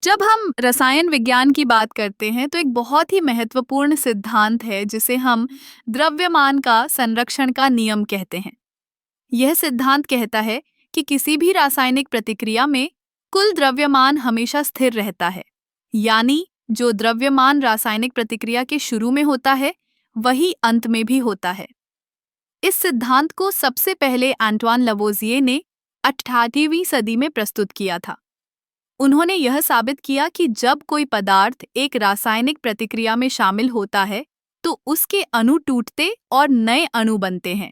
जब हम रसायन विज्ञान की बात करते हैं तो एक बहुत ही महत्वपूर्ण सिद्धांत है जिसे हम द्रव्यमान का संरक्षण का नियम कहते हैं। यह सिद्धांत कहता है कि किसी भी रासायनिक प्रतिक्रिया में कुल द्रव्यमान हमेशा स्थिर रहता है। यानी जो द्रव्यमान रासायनिक प्रतिक्रिया के शुरू में होता है वही अंत में भी होता है। इस सिद्धांत को सबसे पहले एंटवान लवोजिए ने 18वीं सदी में प्रस्तुत किया था। उन्होंने यह साबित किया कि जब कोई पदार्थ एक रासायनिक प्रतिक्रिया में शामिल होता है तो उसके अणु टूटते और नए अणु बनते हैं,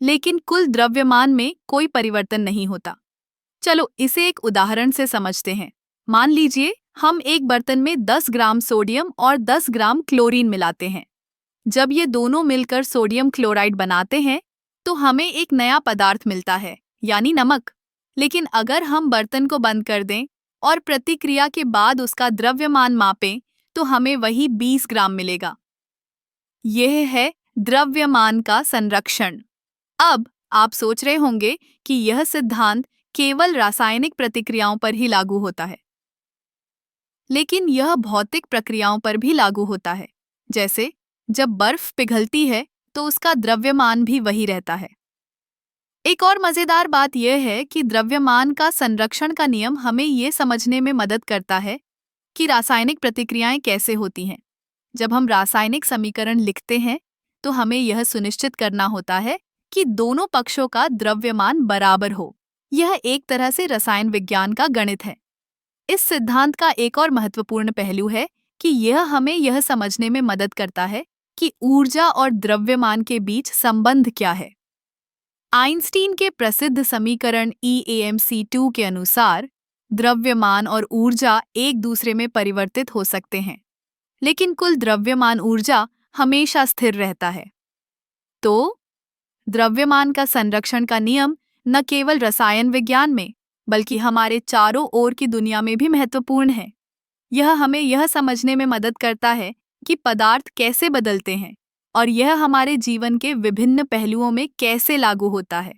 लेकिन कुल द्रव्यमान में कोई परिवर्तन नहीं होता। चलो इसे एक उदाहरण से समझते हैं। मान लीजिए हम एक बर्तन में 10 ग्राम सोडियम और 10 ग्राम क्लोरीन मिलाते हैं। जब ये दोनों मिलकर सोडियम क्लोराइड बनाते हैं तो हमें एक नया पदार्थ मिलता है, यानी नमक। लेकिन अगर हम बर्तन को बंद कर दें और प्रतिक्रिया के बाद उसका द्रव्यमान मापें तो हमें वही 20 ग्राम मिलेगा। यह है द्रव्यमान का संरक्षण। अब आप सोच रहे होंगे कि यह सिद्धांत केवल रासायनिक प्रतिक्रियाओं पर ही लागू होता है, लेकिन यह भौतिक प्रक्रियाओं पर भी लागू होता है। जैसे जब बर्फ पिघलती है तो उसका द्रव्यमान भी वही रहता है। एक और मजेदार बात यह है कि द्रव्यमान का संरक्षण का नियम हमें ये समझने में मदद करता है कि रासायनिक प्रतिक्रियाएं कैसे होती हैं। जब हम रासायनिक समीकरण लिखते हैं तो हमें यह सुनिश्चित करना होता है कि दोनों पक्षों का द्रव्यमान बराबर हो। यह एक तरह से रसायन विज्ञान का गणित है। इस सिद्धांत का एक और महत्वपूर्ण पहलू है कि यह हमें यह समझने में मदद करता है कि ऊर्जा और द्रव्यमान के बीच संबंध क्या है। आइंस्टीन के प्रसिद्ध समीकरण EAmC2 के अनुसार द्रव्यमान और ऊर्जा एक दूसरे में परिवर्तित हो सकते हैं, लेकिन कुल द्रव्यमान ऊर्जा हमेशा स्थिर रहता है। तो द्रव्यमान का संरक्षण का नियम न केवल रसायन विज्ञान में बल्कि हमारे चारों ओर की दुनिया में भी महत्वपूर्ण है। यह हमें यह समझने में मदद करता है कि पदार्थ कैसे बदलते हैं और यह हमारे जीवन के विभिन्न पहलुओं में कैसे लागू होता है।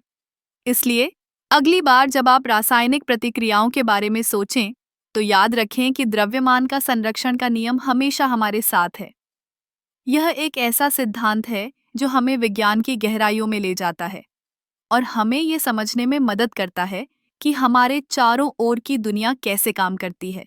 इसलिए अगली बार जब आप रासायनिक प्रतिक्रियाओं के बारे में सोचें तो याद रखें कि द्रव्यमान का संरक्षण का नियम हमेशा हमारे साथ है। यह एक ऐसा सिद्धांत है जो हमें विज्ञान की गहराइयों में ले जाता है और हमें ये समझने में मदद करता है कि हमारे चारों ओर की दुनिया कैसे काम करती है।